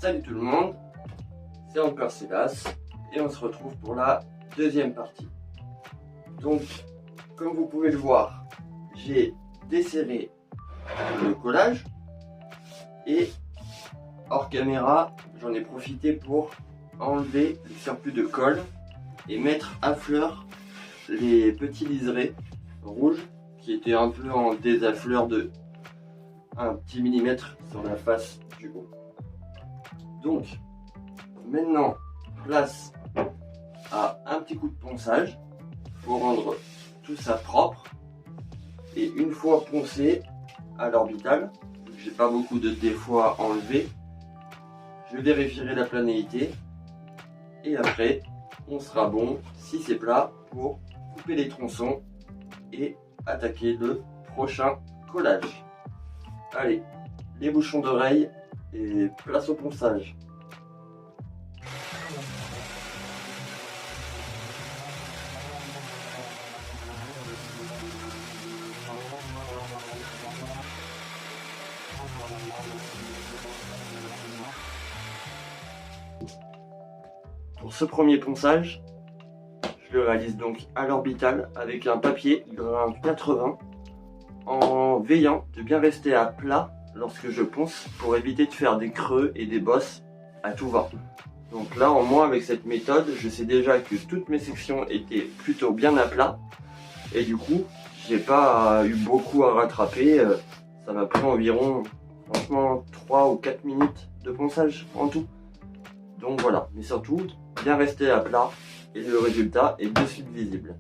Salut tout le monde, c'est encore Sébastien et on se retrouve pour la deuxième partie. Donc, comme vous pouvez le voir, j'ai desserré le collage et hors caméra, j'en ai profité pour enlever le surplus de colle et mettre à fleur les petits liserés rouges qui étaient un peu en désaffleur de un petit millimètre sur la face du haut. Donc maintenant, place à un petit coup de ponçage pour rendre tout ça propre. Et une fois poncé à l'orbital, j'ai pas beaucoup de défauts à enlever, je vérifierai la planéité et après on sera bon, si c'est plat, pour couper les tronçons et attaquer le prochain collage. Allez, les bouchons d'oreille et place au ponçage. Pour ce premier ponçage, je le réalise donc à l'orbital avec un papier grain 80 en veillant de bien rester à plat lorsque je ponce pour éviter de faire des creux et des bosses à tout va. Donc là, au moins avec cette méthode, je sais déjà que toutes mes sections étaient plutôt bien à plat et du coup, j'ai pas eu beaucoup à rattraper. Ça m'a pris environ, franchement, 3 ou 4 minutes de ponçage en tout. Donc voilà, mais surtout, bien rester à plat et le résultat est de suite visible.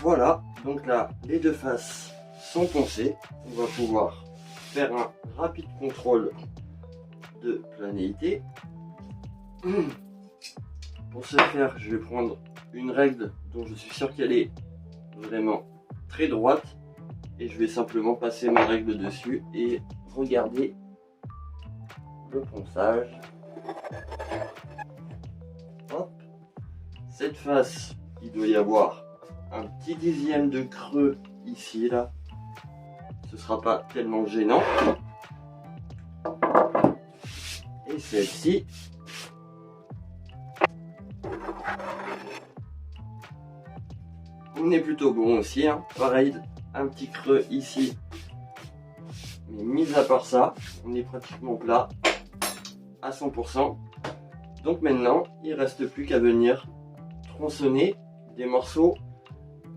Voilà, donc là, les deux faces sont poncées. On va pouvoir faire un rapide contrôle de planéité. Pour ce faire, je vais prendre une règle dont je suis sûr qu'elle est vraiment très droite. Et je vais simplement passer ma règle dessus et regarder le ponçage. Hop. Cette face, il doit y avoir un petit dixième de creux ici là, ce sera pas tellement gênant. Et celle-ci, on est plutôt bon aussi, hein. Pareil, un petit creux ici, mais mis à part ça, on est pratiquement plat à 100%. Donc maintenant, il reste plus qu'à venir tronçonner des morceaux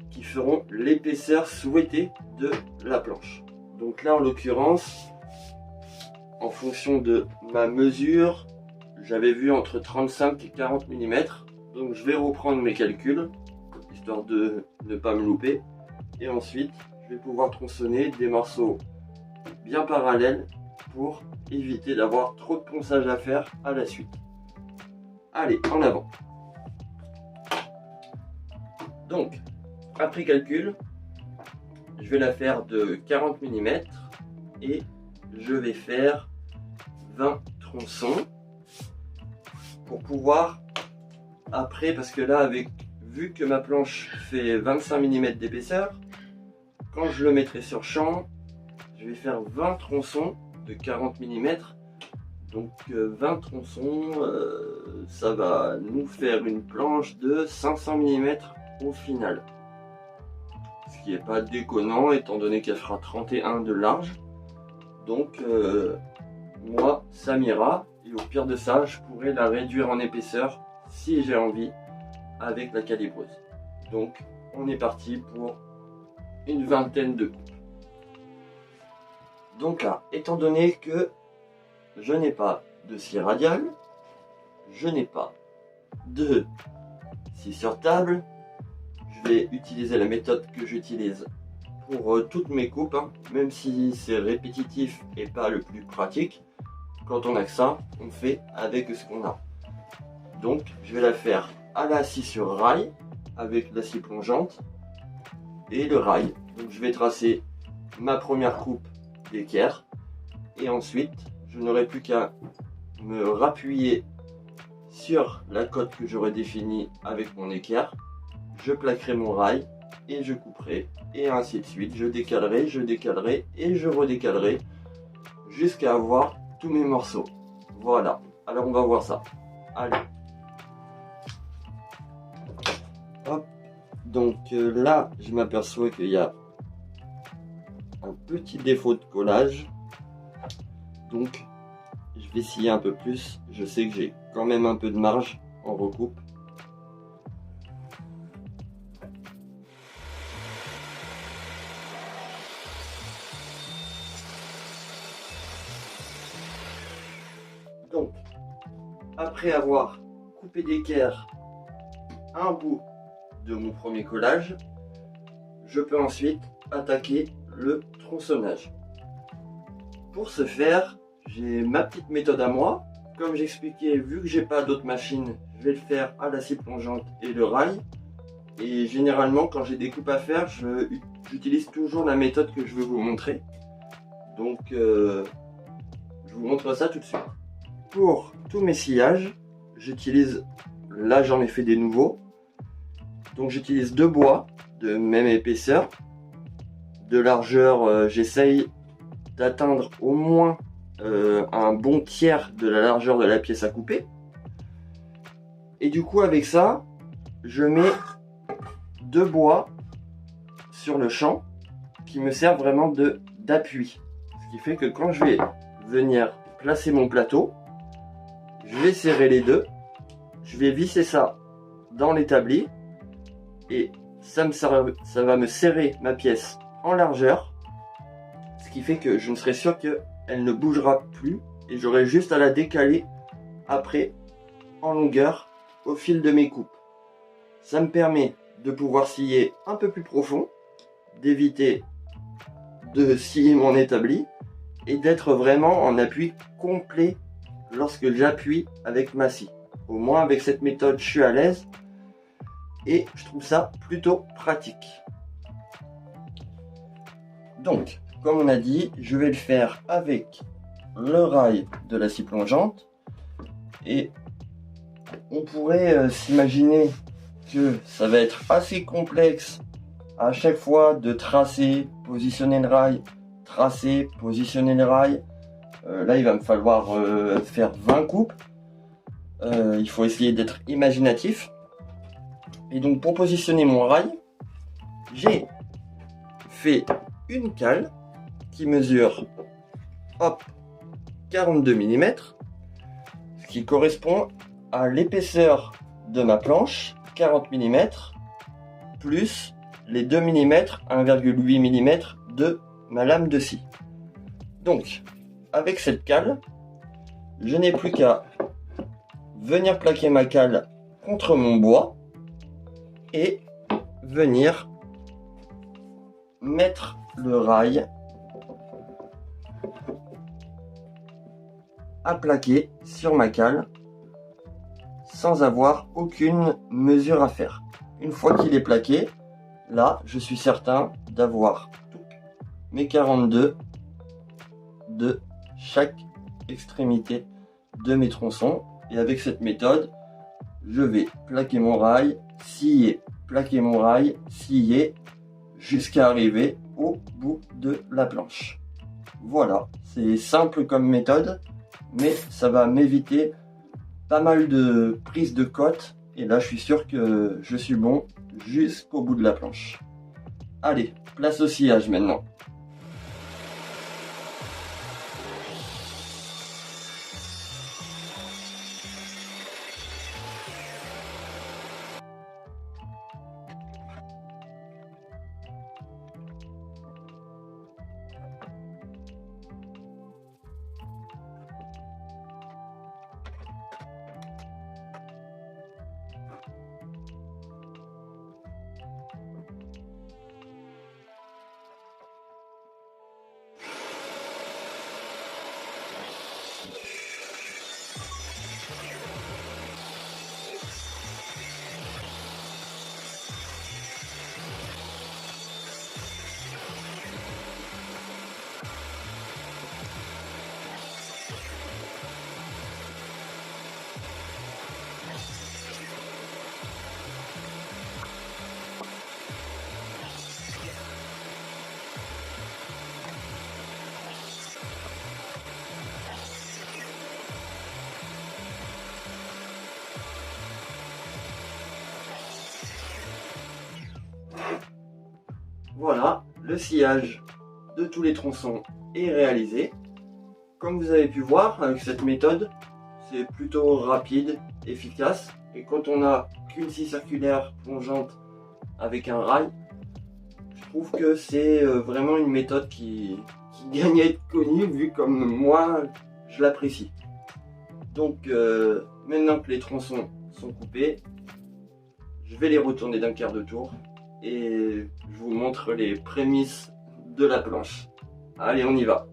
qui feront l'épaisseur souhaitée de la planche. Donc là, en l'occurrence, en fonction de ma mesure, j'avais vu entre 35 et 40 mm. Donc je vais reprendre mes calculs, histoire de ne pas me louper. Et ensuite, je vais pouvoir tronçonner des morceaux bien parallèles pour éviter d'avoir trop de ponçage à faire à la suite. Allez, en avant. Donc, après calcul, je vais la faire de 40 mm et je vais faire 20 tronçons pour pouvoir après, parce que là, vu que ma planche fait 25 mm d'épaisseur, quand je le mettrai sur champ, je vais faire 20 tronçons de 40 mm. Donc 20 tronçons, ça va nous faire une planche de 500 mm au final. Ce qui n'est pas déconnant étant donné qu'elle fera 31 de large. Donc moi ça m'ira et au pire de ça je pourrais la réduire en épaisseur si j'ai envie avec la calibreuse. Donc on est parti pour une vingtaine de coupes. Donc là, étant donné que je n'ai pas de scie radiale, je n'ai pas de scie sur table, je vais utiliser la méthode que j'utilise pour toutes mes coupes, hein, même si c'est répétitif et pas le plus pratique. Quand on a que ça, on fait avec ce qu'on a. Donc je vais la faire à la scie sur rail avec la scie plongeante et le rail. Donc je vais tracer ma première coupe d'équerre et ensuite je n'aurai plus qu'à me rappuyer sur la cote que j'aurai définie avec mon équerre. Je plaquerai mon rail et je couperai et ainsi de suite. Je décalerai et je redécalerai jusqu'à avoir tous mes morceaux. Voilà, alors on va voir ça. Allez. Hop. Donc là, je m'aperçois qu'il y a un petit défaut de collage. Donc, je vais scier un peu plus. Je sais que j'ai quand même un peu de marge en recoupe. Donc, après avoir coupé d'équerre un bout de mon premier collage, je peux ensuite attaquer le tronçonnage. Pour ce faire, j'ai ma petite méthode à moi. Comme j'expliquais, vu que j'ai pas d'autres machines, je vais le faire à la scie plongeante et le rail. Et généralement, quand j'ai des coupes à faire, j'utilise toujours la méthode que je veux vous montrer. Donc, je vous montre ça tout de suite. Pour tous mes sciages, j'utilise, là j'en ai fait des nouveaux. Donc j'utilise 2 bois de même épaisseur, de largeur, j'essaye d'atteindre au moins un bon tiers de la largeur de la pièce à couper. Et du coup avec ça, je mets 2 bois sur le champ qui me servent vraiment d'appui. Ce qui fait que quand je vais venir placer mon plateau, je vais serrer les deux, je vais visser ça dans l'établi et ça va me serrer ma pièce en largeur, ce qui fait que je ne serai sûr qu'elle ne bougera plus et j'aurai juste à la décaler après en longueur au fil de mes coupes. Ça me permet de pouvoir scier un peu plus profond, d'éviter de scier mon établi et d'être vraiment en appui complet lorsque j'appuie avec ma scie. Au moins avec cette méthode je suis à l'aise et je trouve ça plutôt pratique. Donc comme on a dit, je vais le faire avec le rail de la scie plongeante et on pourrait s'imaginer que ça va être assez complexe à chaque fois de tracer, positionner le rail, tracer, positionner le rail. Là il va me falloir faire 20 coupes. Il faut essayer d'être imaginatif. Et donc pour positionner mon rail, j'ai fait une cale qui mesure 42 mm, ce qui correspond à l'épaisseur de ma planche, 40 mm, plus les 2 mm, 1,8 mm de ma lame de scie. Donc, avec cette cale, je n'ai plus qu'à venir plaquer ma cale contre mon bois et venir mettre le rail à plaquer sur ma cale sans avoir aucune mesure à faire. Une fois qu'il est plaqué, là je suis certain d'avoir mes 42 de chaque extrémité de mes tronçons. Et avec cette méthode, je vais plaquer mon rail, scier, plaquer mon rail, scier, jusqu'à arriver au bout de la planche. Voilà, c'est simple comme méthode, mais ça va m'éviter pas mal de prises de cote. Et là, je suis sûr que je suis bon jusqu'au bout de la planche. Allez, place au sciage maintenant. voilà, le sciage de tous les tronçons est réalisé. Comme vous avez pu voir, avec cette méthode, c'est plutôt rapide, efficace. Et quand on a qu'une scie circulaire plongeante avec un rail, je trouve que c'est vraiment une méthode qui gagne à être connue, vu comme moi je l'apprécie. Donc maintenant que les tronçons sont coupés, je vais les retourner d'un quart de tour et je vous montre les prémices de la planche. Allez, on y va.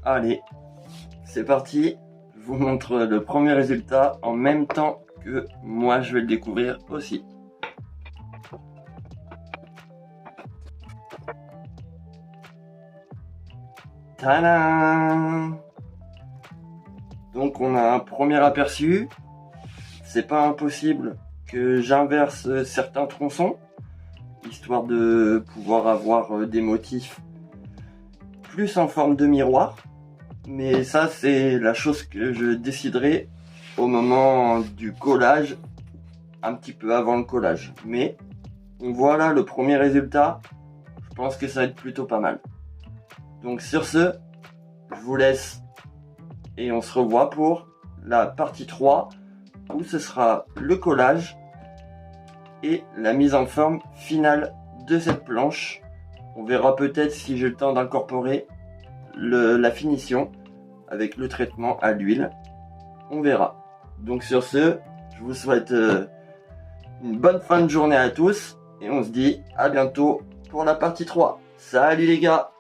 Allez, c'est parti. Je vous montre le premier résultat en même temps que moi je vais le découvrir aussi. Tadam! Donc on a un premier aperçu. C'est pas impossible que j'inverse certains tronçons, histoire de pouvoir avoir des motifs plus en forme de miroir. Mais ça, c'est la chose que je déciderai au moment du collage, un petit peu avant le collage. Mais on voit là le premier résultat, je pense que ça va être plutôt pas mal. Donc sur ce, je vous laisse et on se revoit pour la partie 3 où ce sera le collage et la mise en forme finale de cette planche. On verra peut-être si j'ai le temps d'incorporer la finition avec le traitement à l'huile. On verra. Donc sur ce, je vous souhaite une bonne fin de journée à tous et on se dit à bientôt pour la partie 3. Salut les gars!